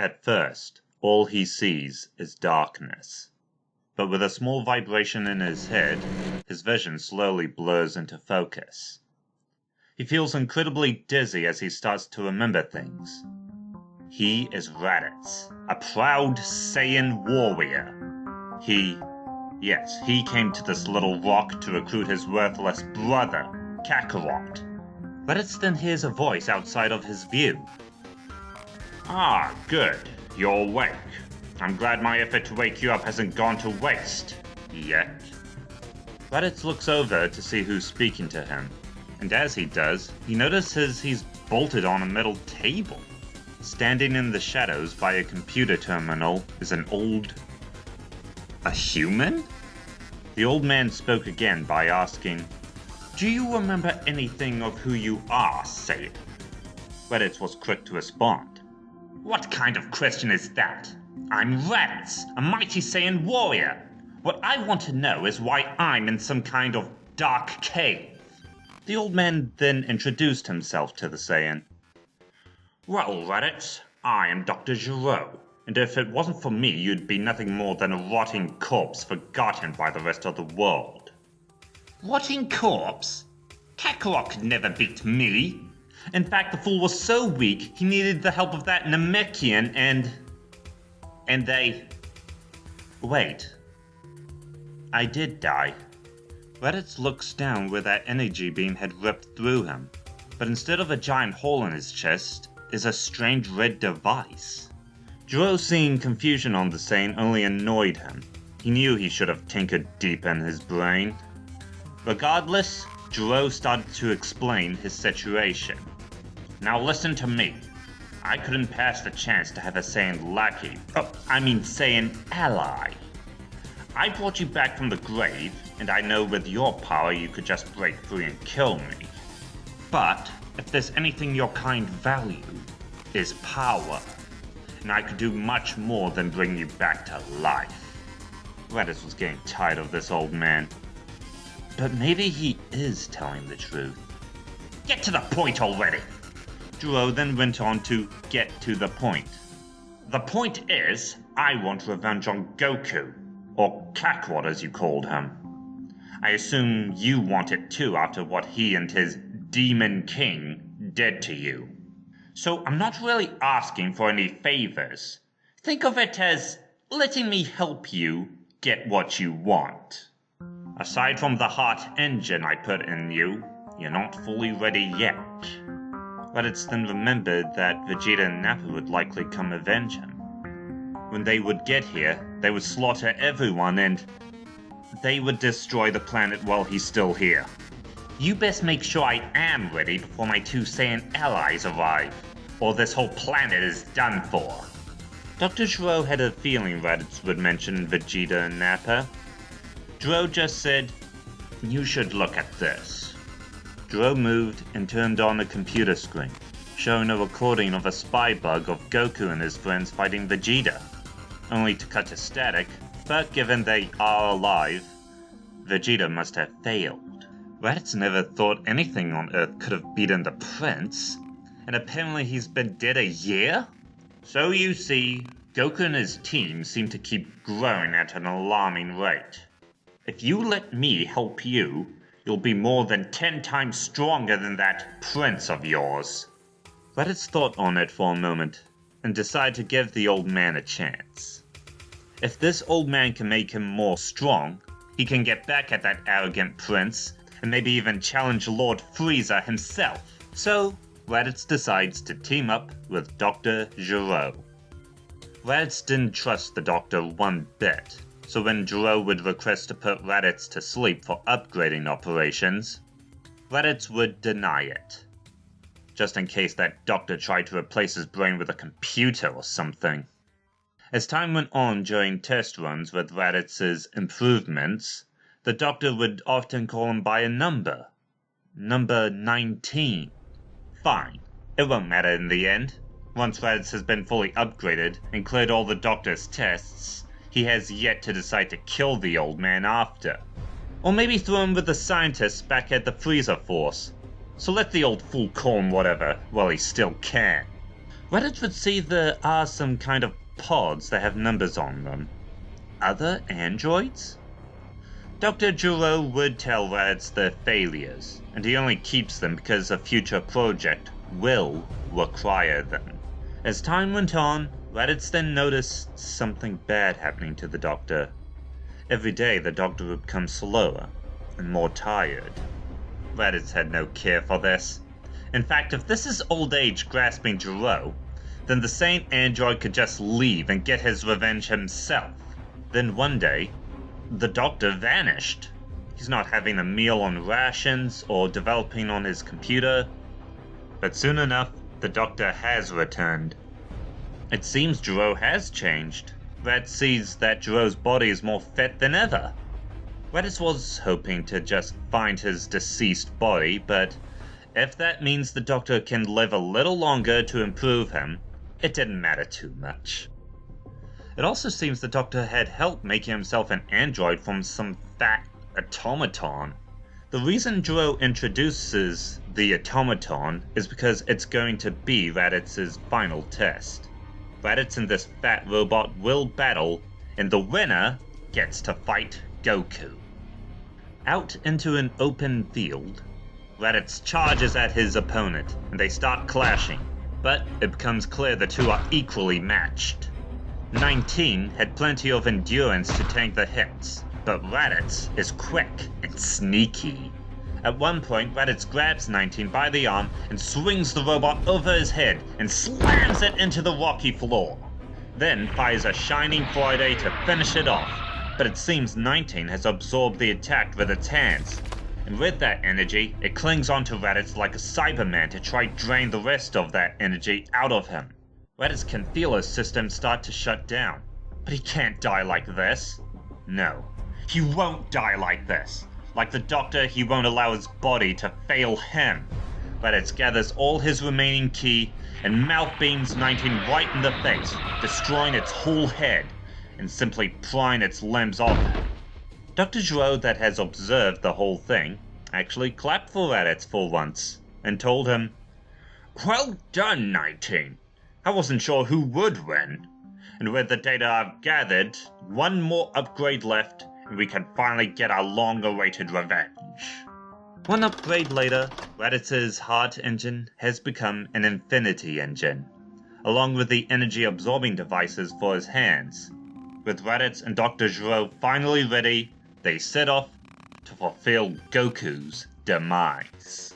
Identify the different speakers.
Speaker 1: At first, all he sees is darkness. But with a small vibration in his head, his vision slowly blurs into focus. He feels incredibly dizzy as he starts to remember things. He is Raditz, a proud Saiyan warrior. He came to this little rock to recruit his worthless brother, Kakarot. Raditz then hears a voice outside of his view. Ah, good. You're awake. I'm glad my effort to wake you up hasn't gone to waste. Yet. Raditz looks over to see who's speaking to him, and as he does, he notices he's bolted on a metal table. Standing in the shadows by a computer terminal is a human? The old man spoke again by asking, Do you remember anything of who you are, Saiyan? Raditz was quick to respond. What kind of question is that? I'm Raditz, a mighty Saiyan warrior. What I want to know is why I'm in some kind of dark cave. The old man then introduced himself to the Saiyan. Well, Raditz, I am Dr. Gero, and if it wasn't for me, you'd be nothing more than a rotting corpse forgotten by the rest of the world. Rotting corpse? Kakarot could never beat me. In fact, the fool was so weak, he needed the help of that Namekian and they... Wait. I did die. Raditz looks down where that energy beam had ripped through him, but instead of a giant hole in his chest, is a strange red device. Gero seeing confusion on the Saiyan only annoyed him. He knew he should have tinkered deep in his brain. Regardless, Gero started to explain his situation. Now listen to me. I couldn't pass the chance to have a Saiyan lackey. Saiyan ally. I brought you back from the grave, and I know with your power you could just break free and kill me. But if there's anything your kind value, is power. And I could do much more than bring you back to life. Raditz was getting tired of this old man. But maybe he is telling the truth. Get to the point already! Gero then went on to get to the point. The point is, I want revenge on Goku, or Kakarot as you called him. I assume you want it too after what he and his Demon King did to you. So I'm not really asking for any favors. Think of it as letting me help you get what you want. Aside from the hot engine I put in you, you're not fully ready yet. Raditz then remembered that Vegeta and Nappa would likely come avenge him. When they would get here, they would slaughter everyone and they would destroy the planet while he's still here. You best make sure I am ready before my two Saiyan allies arrive, or this whole planet is done for. Dr. Gero had a feeling Raditz would mention Vegeta and Nappa. Gero just said, You should look at this. Gero moved and turned on a computer screen, showing a recording of a spy bug of Goku and his friends fighting Vegeta, only to cut to static, but given they are alive, Vegeta must have failed. Raditz never thought anything on Earth could have beaten the Prince, and apparently he's been dead a year? So you see, Goku and his team seem to keep growing at an alarming rate. If you let me help you, you'll be more than 10 times stronger than that Prince of yours. Raditz thought on it for a moment, and decided to give the old man a chance. If this old man can make him more strong, he can get back at that arrogant prince, and maybe even challenge Lord Frieza himself. So, Raditz decides to team up with Dr. Gero. Raditz didn't trust the doctor one bit, so when Gero would request to put Raditz to sleep for upgrading operations, Raditz would deny it. Just in case that doctor tried to replace his brain with a computer or something. As time went on during test runs with Raditz's improvements, the doctor would often call him by a number. Number 19. Fine, it won't matter in the end. Once Raditz has been fully upgraded and cleared all the doctor's tests, he has yet to decide to kill the old man after. Or maybe throw him with the scientists back at the Frieza Force. So let the old fool call him whatever while he still can. Raditz would see there are some kind of pods that have numbers on them. Other androids? Dr. Gero would tell Raditz they're failures, and he only keeps them because a future project will require them. As time went on, Raditz then noticed something bad happening to the Doctor. Every day the Doctor would become slower and more tired. Raditz had no care for this. In fact, if this is old age grasping Gero, then the sane android could just leave and get his revenge himself. Then one day, the Doctor vanished. He's not having a meal on rations or developing on his computer. But soon enough, the Doctor has returned. It seems Gero has changed. Raditz sees that Gero's body is more fit than ever. Raditz was hoping to just find his deceased body, but if that means the Doctor can live a little longer to improve him, it didn't matter too much. It also seems the Doctor had help making himself an android from some fat automaton. The reason Gero introduces the automaton is because it's going to be Raditz's final test. Raditz and this fat robot will battle, and the winner gets to fight Goku. Out into an open field, Raditz charges at his opponent, and they start clashing, but it becomes clear the two are equally matched. 19 had plenty of endurance to tank the hits, but Raditz is quick and sneaky. At one point, Raditz grabs 19 by the arm and swings the robot over his head and slams it into the rocky floor. Then fires a shining Friday to finish it off, but it seems 19 has absorbed the attack with its hands, and with that energy, it clings onto Raditz like a Cyberman to try to drain the rest of that energy out of him. Raditz can feel his system start to shut down, but he can't die like this. No, he won't die like this. Like the Doctor, he won't allow his body to fail him. Raditz gathers all his remaining ki and mouth beams 19 right in the face, destroying its whole head and simply prying its limbs off him. Dr. Gero, that has observed the whole thing, actually clapped for Raditz for once and told him, "Well done, 19. I wasn't sure who would win. And with the data I've gathered, one more upgrade left, and we can finally get our long-awaited revenge." One upgrade later, Raditz's heart engine has become an infinity engine, along with the energy-absorbing devices for his hands. With Raditz and Dr. Gero finally ready, they set off to fulfill Goku's demise.